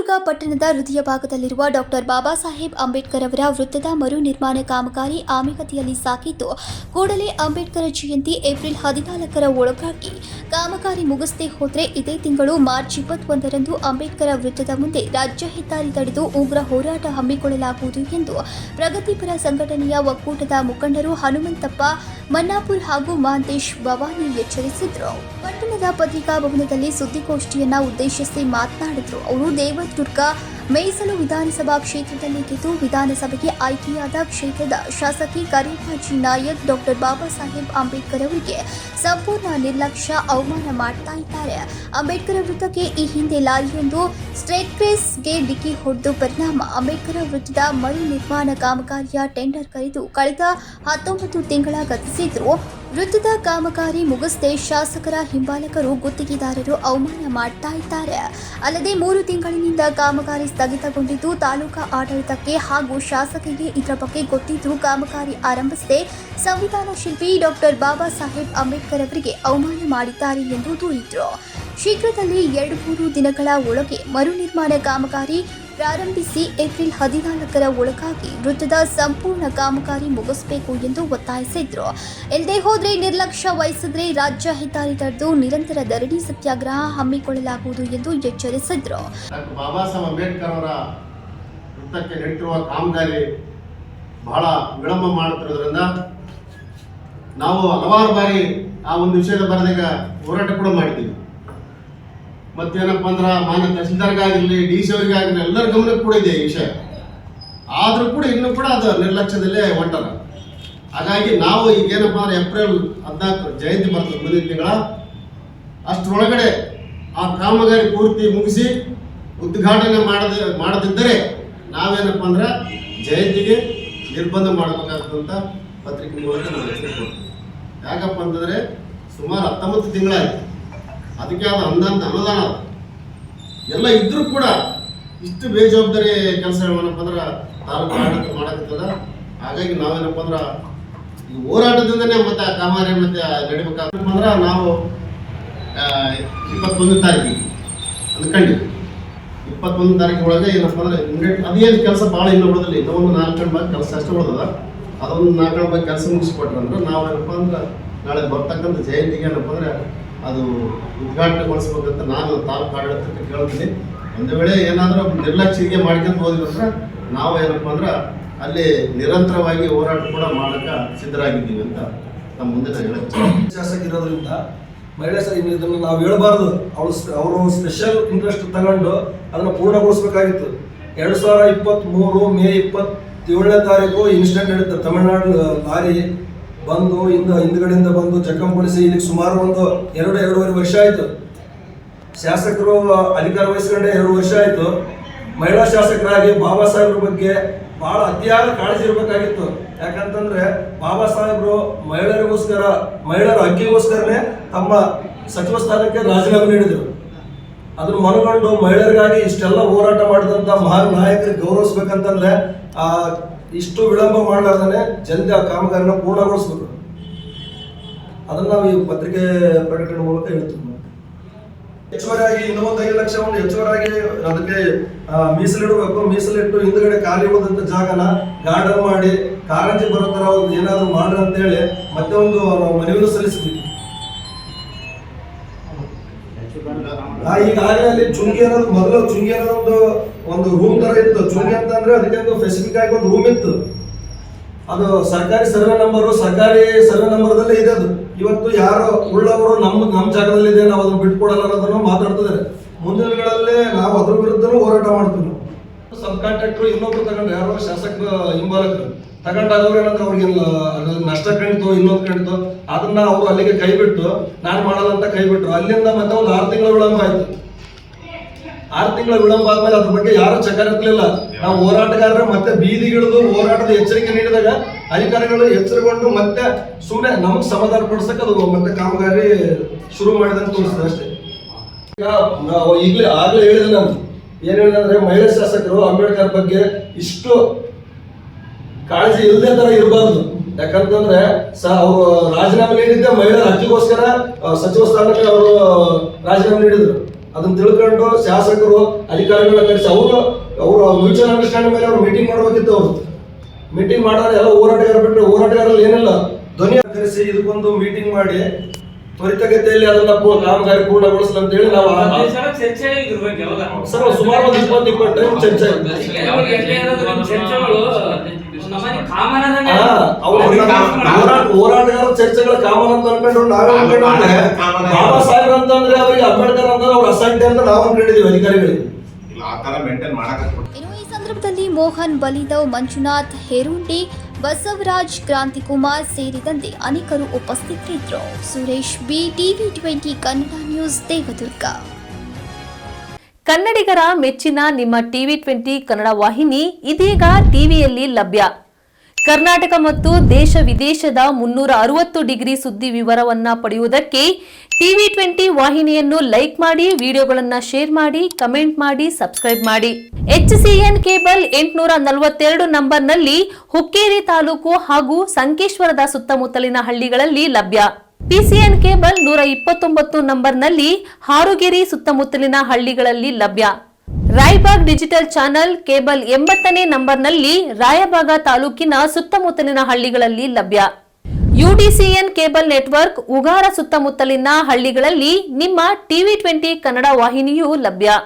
ಗುಲ್ಬರ್ಗಾ ಪಟ್ಟಣದ ಹೃದಯ ಭಾಗದಲ್ಲಿರುವ ಡಾಕ್ಟರ್ ಬಾಬಾ ಸಾಹೇಬ್ ಅಂಬೇಡ್ಕರ್ ಅವರ ವೃತ್ತದ ಮರು ನಿರ್ಮಾಣ ಕಾಮಗಾರಿ ಆಮೆಗತಿಯಲ್ಲಿ ಸಾಗಿದ್ದು, ಕೂಡಲೇ ಅಂಬೇಡ್ಕರ್ ಜಯಂತಿ ಏಪ್ರಿಲ್ 14ರ ಒಳಗಾಗಿ ಕಾಮಗಾರಿ ಮುಗಿಸದೆ ಹೋದರೆ ಇದೇ ತಿಂಗಳು ಮಾರ್ಚ್ 21ರಂದು ಅಂಬೇಡ್ಕರ್ ವೃತ್ತದ ಮುಂದೆ ರಾಜ್ಯ ಹೆದ್ದಾರಿ ತಡೆದು ಉಗ್ರ ಹೋರಾಟ ಹಮ್ಮಿಕೊಳ್ಳಲಾಗುವುದು ಎಂದು ಪ್ರಗತಿಪರ ಸಂಘಟನೆಯ ಒಕ್ಕೂಟದ ಮುಖಂಡರು ಹನುಮಂತಪ್ಪ ಮನ್ನಾಪುರ್ ಹಾಗೂ ಮಹಂತೇಶ್ ಭವಾನಿ ಎಚ್ಚರಿಸಿದರು. ಪಟ್ಟಣದ ಪತ್ರಿಕಾ ಭವನದಲ್ಲಿ ಸುದ್ದಿಗೋಷ್ಠಿಯನ್ನ ಉದ್ದೇಶಿಸಿ ಮಾತನಾಡಿದರು. ಅವರು ದೇವದುರ್ಗ ಮೀಸಲು ವಿಧಾನಸಭಾ ಕ್ಷೇತ್ರದಲ್ಲಿ ಗೆದ್ದು ವಿಧಾನಸಭೆಗೆ ಆಯ್ಕೆಯಾದ ಕ್ಷೇತ್ರದ ಶಾಸಕಿ ಕರೇಪಾಜಿ ನಾಯಕ್ ಡಾಕ್ಟರ್ ಬಾಬಾ ಸಾಹೇಬ್ ಅಂಬೇಡ್ಕರ್ ಅವರಿಗೆ ಸಂಪೂರ್ಣ ನಿರ್ಲಕ್ಷ್ಯ ಅವಮಾನ ಮಾಡ್ತಾ ಇದ್ದಾರೆ. ಅಂಬೇಡ್ಕರ್ ವೃತ್ತಕ್ಕೆ ಈ ಹಿಂದೆ ಲಾರಿಯೊಂದು ಸ್ಟ್ರೇಟ್ ಕ್ರೇಸ್ಗೆ ಡಿಕ್ಕಿ ಹೊಡೆದು ಪರಿಣಾಮ ಅಂಬೇಡ್ಕರ್ ವೃತ್ತದ ಮರು ನಿರ್ಮಾಣ ಕಾಮಗಾರಿಯ ಟೆಂಡರ್ ಕರೆದು ಕಳೆದ 19 ತಿಂಗಳ ಗತಿಸಿದ್ರು. ವೃತ್ತದ ಕಾಮಗಾರಿ ಮುಗಿಸದೆ ಶಾಸಕರ ಹಿಂಬಾಲಕರು ಗುತ್ತಿಗೆದಾರರು ಅವಮಾನ ಮಾಡ್ತಾ ಇದ್ದಾರೆ. ಅಲ್ಲದೆ 3 ತಿಂಗಳಿನಿಂದ ಕಾಮಗಾರಿ ಸ್ಥಗಿತಗೊಂಡಿದ್ದು ತಾಲೂಕಾ ಆಡಳಿತಕ್ಕೆ ಹಾಗೂ ಶಾಸಕರಿಗೆ ಇದರ ಬಗ್ಗೆ ಗೊತ್ತಿದ್ದು ಕಾಮಗಾರಿ ಆರಂಭಿಸದೆ ಸಂವಿಧಾನ ಶಿಲ್ಪಿ ಡಾಕ್ಟರ್ ಬಾಬಾ ಸಾಹೇಬ್ ಅಂಬೇಡ್ಕರ್ ಅವರಿಗೆ ಅವಮಾನ ಮಾಡಿದ್ದಾರೆ ಎಂದು ದೂರಿದರು. ಶೀಘ್ರದಲ್ಲಿ 2-3 ದಿನಗಳ ಒಳಗೆ ಮರು ನಿರ್ಮಾಣ ಕಾಮಗಾರಿ ಪ್ರಾರಂಭಿಸಿ ಏಪ್ರಿಲ್ 14ರ ಒಳಗಾಗಿ ವೃತ್ತದ ಸಂಪೂರ್ಣ ಕಾಮಗಾರಿ ಮುಗಿಸಬೇಕು ಎಂದು ಒತ್ತಾಯಿಸಿದ್ರು. ಇಲ್ಲದೆ ಹೋದರೆ ನಿರ್ಲಕ್ಷ್ಯ ವಹಿಸಿದ್ರೆ ರಾಜ್ಯ ಹೆದ್ದಾರಿ ತಡೆದು ನಿರಂತರ ಧರಣಿ ಸತ್ಯಾಗ್ರಹ ಹಮ್ಮಿಕೊಳ್ಳಲಾಗುವುದು ಎಂದು ಎಚ್ಚರಿಸಿದ್ರು. ಬಾಬಾ ಸಾಹೇಬ್ ಅಂಬೇಡ್ಕರ್ ಅವರ ವೃತ್ತಕ್ಕೆ ನಡೆಯುತ್ತಿರುವ ಕಾಮಗಾರಿ ಬಹಳ ವಿಳಂಬ ಮಾಡುತ್ತಿರುವುದರಿಂದ ನಾವು ಹಲವಾರು ಬಾರಿ ಆ ಒಂದು ವಿಷಯದ ಬರೆದಾಗ ಹೋರಾಟ ಕೂಡ ಮಾಡಿದ್ದೀವಿ. ಮತ್ತೇನಪ್ಪ ಅಂದ್ರೆ ಮಾನ್ಯ ತಹಸೀಲ್ದಾರ್ಗಾಗಿರಲಿ, DC ಅವರಿಗಾಗಿರಲಿ ಎಲ್ಲರ ಗಮನಕ್ಕೆ ಕೂಡ ಇದೆ ಈ ವಿಷಯ. ಆದರೂ ಕೂಡ ಇನ್ನೂ ಕೂಡ ಅದು ನಿರ್ಲಕ್ಷ್ಯದಲ್ಲೇ ಹೊಂಟಾರ. ಹಾಗಾಗಿ ನಾವು ಈಗೇನಪ್ಪ ಅಂದ್ರೆ ಏಪ್ರಿಲ್ 14 ಜಯಂತಿ ಬರ್ತದೆ ಮುಂದಿನ ತಿಂಗಳ, ಅಷ್ಟರೊಳಗಡೆ ಆ ಕಾಮಗಾರಿ ಪೂರ್ತಿ ಮುಗಿಸಿ ಉದ್ಘಾಟನೆ ಮಾಡದಿದ್ದರೆ ನಾವೇನಪ್ಪ ಅಂದ್ರೆ ಜಯಂತಿಗೆ ನಿರ್ಬಂಧ ಮಾಡಬೇಕಾದಂಥ ಪತ್ರಿಕೆ ಮೂಲಕ ನಾವು ಎಚ್ಚರಿಕೆ ಕೊಡ್ತೀವಿ. ಯಾಕಪ್ಪ ಅಂತಂದರೆ ಸುಮಾರು 19 ತಿಂಗಳಾಯಿತು. ಅದಕ್ಕೆ ಅದು ಅನುದಾನ ಎಲ್ಲ ಇದ್ರೂ ಕೂಡ ಇಷ್ಟು ಬೇಜವಾಬ್ದಾರಿ ಕೆಲಸಗಳೇನಪ್ಪ ಅಂದ್ರೆ ತಾಲೂಕು ಆಡಳಿತ ಮಾಡಕತ್ತದ. ಹಾಗಾಗಿ ನಾವೇನಪ್ಪ ಅಂದ್ರೆ ಈ ಹೋರಾಟದಿಂದನೇ ಮತ್ತೆ ಆ ಕಾಮಗಾರಿ ಮತ್ತೆ ನಡಿಬೇಕಾಗಪ್ಪ ಅಂದ್ರೆ ನಾವು 21 ತಾರೀಕಿಗೆ ಅಂದ್ಕೊಂಡಿವಿ. 21 ತಾರೀಕು ಒಳಗೆ ಏನಪ್ಪ ಅಂದ್ರೆ ಅದೇನು ಕೆಲಸ ಭಾಳ ಇನ್ನೂ ಉಳಿದಿಲ್ಲ. ಇನ್ನೂ ಒಂದು 4 ಗಂಟೆ ಬಗ್ಗೆ ಕೆಲಸ ಅಷ್ಟೇ ಉಳಿದದ. ಅದೊಂದು 4 ಗಂಟೆ ಬಗ್ಗೆ ಕೆಲಸ ಮುಗಿಸ್ಕೊಟ್ರೆ ಅಂದ್ರೆ ನಾವೇನಪ್ಪ ಅಂದ್ರೆ ನಾಳೆ ಬರ್ತಕ್ಕಂಥ ಜಯಂತಿಗೆ ಏನಪ್ಪ ಅಂದ್ರೆ ಅದು ಉದ್ಘಾಟನೆಗೊಳಿಸ್ಬೇಕಂತ ನಾನು ತಾಲೂಕು ಆಡಳಿತಕ್ಕೆ ಕೇಳ್ತೀನಿ. ಒಂದು ವೇಳೆ ಏನಾದರೂ ನಿರ್ಲಕ್ಷ್ಯಗೆ ಮಾಡ್ಕೊಂಡು ಹೋದ್ವಿ ಅಂದ್ರೆ ನಾವು ಏನಪ್ಪ ಅಂದ್ರೆ ಅಲ್ಲಿ ನಿರಂತರವಾಗಿ ಹೋರಾಟ ಕೂಡ ಮಾಡೋಕ್ಕೆ ಸಿದ್ಧರಾಗಿದ್ದೀವಿ ಅಂತ ನಮ್ಮ ಮುಂದೆ ಹೇಳಕ್ಕೆ ಶಾಸಕ ಇರೋದ್ರಿಂದ ಮಹಿಳಾ ಇದನ್ನು ನಾವು ಹೇಳಬಾರ್ದು. ಅವರು ಸ್ಪೆಷಲ್ ಇಂಟ್ರೆಸ್ಟ್ ತಗೊಂಡು ಅದನ್ನು ಪೂರ್ಣಗೊಳಿಸಬೇಕಾಗಿತ್ತು. 2023 ಮೇ 27ನೇ ತಾರೀಕು ಇನ್ಸಿಡೆಂಟ್ ನಡೀತದೆ. ತಮಿಳುನಾಡು ಲಾರಿ ಬಂದು ಹಿಂದ್ಗಡೆಯಿಂದ ಬಂದು ಜಖಂಗೊಳಿಸಿ ಇಲ್ಲಿಗೆ ಸುಮಾರು ಒಂದು 2-2.5 ವರ್ಷ ಆಯಿತು. ಶಾಸಕರು ಅಧಿಕಾರ ವಹಿಸ್ಕೊಂಡೆ 2 ವರ್ಷ ಆಯಿತು. ಮಹಿಳಾ ಶಾಸಕರಾಗಿ ಬಾಬಾ ಸಾಹೇಬ್ರ ಬಗ್ಗೆ ಭಾಳ ಅತಿಯಾದ ಕಾಳಜಿ ಇರಬೇಕಾಗಿತ್ತು. ಯಾಕಂತಂದ್ರೆ ಬಾಬಾ ಸಾಹೇಬರು ಮಹಿಳೆಯರ ಹಕ್ಕಿಗೋಸ್ಕರನೇ ತಮ್ಮ ಸಚಿವ ಸ್ಥಾನಕ್ಕೆ ರಾಜೀನಾಮೆ ನೀಡಿದರು. ಅದನ್ನು ಮನಗೊಂಡು ಮಹಿಳೆಯರಿಗಾಗಿ ಇಷ್ಟೆಲ್ಲ ಹೋರಾಟ ಮಾಡಿದಂಥ ಮಹಾನ್ ನಾಯಕರಿಗೆ ಗೌರವಿಸ್ಬೇಕಂತಂದ್ರೆ ಇಷ್ಟು ವಿಳಂಬ ಮಾಡಲಾರ್ದೇ ಜಲ್ದಿ ಆ ಕಾಮಗಾರಿನ ಪೂರ್ಣಗೊಳಿಸ್ಬೇಕು. ಅದನ್ನು ನಾವು ಈ ಪತ್ರಿಕೆ ಪ್ರಕಟಣೆ ಮೂಲಕ ಹೇಳ್ತೀವಿ. ಹೆಚ್ಚುವರಿಯಾಗಿ ಇನ್ನೂ 5 ಲಕ್ಷವನ್ನು ಹೆಚ್ಚುವರಿಯಾಗಿ ಅದಕ್ಕೆ ಮೀಸಲಿಡಬೇಕು. ಮೀಸಲಿಟ್ಟು ಹಿಂದ್ಗಡೆ ಖಾಲಿ ಹೋದಂಥ ಜಾಗನ ಗಾರ್ಡನ್ ಮಾಡಿ ಕಾರಂಜಿ ಬರೋ ಥರ ಏನಾದರೂ ಮಾಡ್ರಿ ಅಂತೇಳಿ ಮತ್ತೆ ಒಂದು ಮನವಿಯನ್ನು ಸಲ್ಲಿಸಿದ್ವಿ. ಈಗಾಗಲೇ ಅಲ್ಲಿ ಚುಂಗಿ ಅನ್ನೋದು ಮೊದಲು ಚುಂಗಿ ಅನ್ನೋದು ಒಂದು ರೂಮ್ ತರ ಇತ್ತು. ಚುಂಗಿ ಅಂತಂದ್ರೆ ಅದಕ್ಕೆ ಒಂದು ಸ್ಪೆಸಿಫಿಕ್ ಆಗಿ ಒಂದು ರೂಮ್ ಇತ್ತು. ಅದು ಸರ್ಕಾರಿ ಸರ್ವೆ ನಂಬರ್ದಲ್ಲೇ ಇದೆ. ಅದು ಇವತ್ತು ಯಾರು ಉಳ್ಳವರು ನಮ್ಮ ಜಾಗದಲ್ಲಿ ಇದೆ, ನಾವು ಅದನ್ನು ಬಿಟ್ಕೊಡಲ್ಲ ಅನ್ನೋದನ್ನು ಮಾತಾಡ್ತಿದ್ದಾರೆ. ಮುಂದಿನ ದಿನಗಳಲ್ಲಿ ನಾವು ಅದ್ರ ವಿರುದ್ಧನೂ ಹೋರಾಟ ಮಾಡ್ತೀವಿ. ಸಬ್ ಕಾಂಟ್ರಾಕ್ಟರ್ ಇನ್ನೊಬ್ರು ತಗೊಂಡು ಯಾರೋ ಶಾಸಕ ಹಿಂಬಾಲಕರು ತಗೊಂಡಾಗ ಏನಂದ್ರೆ ಅವ್ರಿಗೆ ನಷ್ಟ ಕಾಣಿತು, ಇನ್ನೊಂದು ಕಾಣಿತು, ಅದನ್ನ ಅವರು ಅಲ್ಲಿಗೆ ಕೈ ಬಿಟ್ಟು ನಾನು ಮಾಡಲ್ಲ ಅಂತ ಕೈ ಬಿಟ್ರು. ಅಲ್ಲಿಂದ ಮತ್ತೆ ಒಂದು 6 ತಿಂಗಳ ವಿಳಂಬ ಆಯ್ತು. 6 ತಿಂಗಳ ವಿಳಂಬ ಆದ್ಮೇಲೆ ಅದ್ರ ಬಗ್ಗೆ ಯಾರು ಚಕಾರ ಇರ್ಲಿಲ್ಲ. ನಾವು ಹೋರಾಟಗಾರರು ಮತ್ತೆ ಬೀದಿಗಿಳಿದು ಹೋರಾಟದ ಎಚ್ಚರಿಕೆ ನೀಡಿದಾಗ ಅಧಿಕಾರಿಗಳು ಎಚ್ಚರಗೊಂಡು ಮತ್ತೆ ಸುಮ್ಮನೆ ನಮಗೆ ಸಮಾಧಾನ ಪಡಿಸಕ್ಕೆ ಅದು ಮತ್ತೆ ಕಾಮಗಾರಿ ಶುರು ಮಾಡಿದಂತ ತೋರಿಸಿದೆ ಅಷ್ಟೇ. ಆಗ್ಲೇ ಹೇಳಿದೆ ನಾನು ಏನ್ ಹೇಳಿದೆ ಅಂದ್ರೆ ಮಹಿಳಾ ಶಾಸಕರು ಅಂಬೇಡ್ಕರ್ ಬಗ್ಗೆ ಇಷ್ಟು ಕಾಳಜಿ ಇಲ್ಲದೆ ತರ ಇರಬಾರ್ದು. ಯಾಕಂತಂದ್ರೆ ಅವರು ರಾಜೀನಾಮೆ ನೀಡಿದ್ದೆ ಮಹಿಳೆಯರ ಹಕ್ಕಿಗೋಸ್ಕರ ಸಚಿವ ಸ್ಥಾನಕ್ಕೆ ಅವರು ರಾಜೀನಾಮೆ ನೀಡಿದ್ರು. ಅದನ್ನ ತಿಳ್ಕೊಂಡು ಶಾಸಕರು ಅಧಿಕಾರಿಗಳನ್ನ ಕರೆಸಿ ಅವರು ಮ್ಯೂಚುವಲ್ ಅಂಡರ್ಸ್ಟ್ಯಾಂಡಿಂಗ್ ಮೇಲೆ ಅವ್ರು ಮೀಟಿಂಗ್ ಮಾಡಬೇಕಿತ್ತು. ಅವರು ಮೀಟಿಂಗ್ ಮಾಡಿದ್ರೆ ಎಲ್ಲ ಹೋರಾಟಗಾರ ಬಿಟ್ಟರೆ ಹೋರಾಟಗಾರಲ್ಲಿ ಏನಿಲ್ಲ ಧ್ವನಿ ಕರೆಸಿ ಇದಕ್ಕೊಂದು ಮೀಟಿಂಗ್ ಮಾಡಿ ತ್ವರಿತಗತಿಯಲ್ಲಿ ಅದನ್ನ ಕಾಮಗಾರಿ ಪೂರ್ಣಗೊಳಿಸಲು ಅಂತ ಹೇಳಿ ನಾವು ಸರ್ ಸುಮಾರು ಒಂದು 20 ಟೈಮ್ ಚರ್ಚೆ ಹೋರಾಟಗಾರ ಚರ್ಚೆಗಳ ಕಾಮನ್ ಅಂತ ಅನ್ಕೊಂಡು ನಾವೇ ಬಾಬಾ ಸಾಹೇಬ್ ಅಂತಂದ್ರೆ ಅವರಿಗೆ ಅಂಬೇಡ್ಕರ್ ಅಂತಂದ್ರೆ ಅವ್ರ ಅಸಡ್ಡೆ ಅಂತ ನಾವು ಅನ್ಕೊಂಡಿದೀವಿ ಅಧಿಕಾರಿಗಳಿಗೆ. ಇನ್ನು ಈ ಸಂದರ್ಭದಲ್ಲಿ ಮೋಹನ್ ಬಲಿದವ್, ಮಂಜುನಾಥ್ ಹೇರುಂಡಿ, ಬಸವರಾಜ್, ಕ್ರಾಂತಿಕುಮಾರ್ ಸೇರಿದಂತೆ ಅನೇಕರು ಉಪಸ್ಥಿತರಿದ್ದರು. Suresh B, TV20 Kannada news, Devadurga. ಕನ್ನಡಿಗರ ಮೆಚ್ಚಿನ ನಿಮ್ಮ TV20 ಕನ್ನಡ ವಾಹಿನಿ ಇದೀಗ ಟಿವಿಯಲ್ಲಿ ಲಭ್ಯ. ಕರ್ನಾಟಕ ಮತ್ತು ದೇಶ ವಿದೇಶದ 360 ಡಿಗ್ರಿ ಸುದ್ದಿ ವಿವರವನ್ನ ಪಡೆಯುವುದಕ್ಕೆ TV20 ವಾಹಿನಿಯನ್ನು ಲೈಕ್ ಮಾಡಿ, ವಿಡಿಯೋಗಳನ್ನು ಶೇರ್ ಮಾಡಿ, ಕಮೆಂಟ್ ಮಾಡಿ, ಸಬ್ಸ್ಕ್ರೈಬ್ ಮಾಡಿ. HCN ಕೇಬಲ್ 842 ನಂಬರ್ನಲ್ಲಿ ಹುಕ್ಕೇರಿ ತಾಲೂಕು ಹಾಗೂ ಸಂಕೇಶ್ವರದ ಸುತ್ತಮುತ್ತಲಿನ ಹಳ್ಳಿಗಳಲ್ಲಿ ಲಭ್ಯ. PCN ಕೇಬಲ್ 129 ನಂಬರ್ನಲ್ಲಿ ಹಾರುಗೆರೆ ಸುತ್ತಮುತ್ತಲಿನ ಹಳ್ಳಿಗಳಲ್ಲಿ ಲಭ್ಯ. ರಾಯಬಾಗ್ ಡಿಜಿಟಲ್ ಚಾನೆಲ್ ಕೇಬಲ್ 80ನೇ ನಂಬರ್ನಲ್ಲಿ ರಾಯಬಾಗ ತಾಲೂಕಿನ ಸುತ್ತಮುತ್ತಲಿನ ಹಳ್ಳಿಗಳಲ್ಲಿ ಲಭ್ಯ. UDCN ಕೇಬಲ್ ನೆಟ್ವರ್ಕ್ ಉಗಾರ ಸುತ್ತಮುತ್ತಲಿನ ಹಳ್ಳಿಗಳಲ್ಲಿ ನಿಮ್ಮ TV20 ಕನ್ನಡ ವಾಹಿನಿಯೂ ಲಭ್ಯ.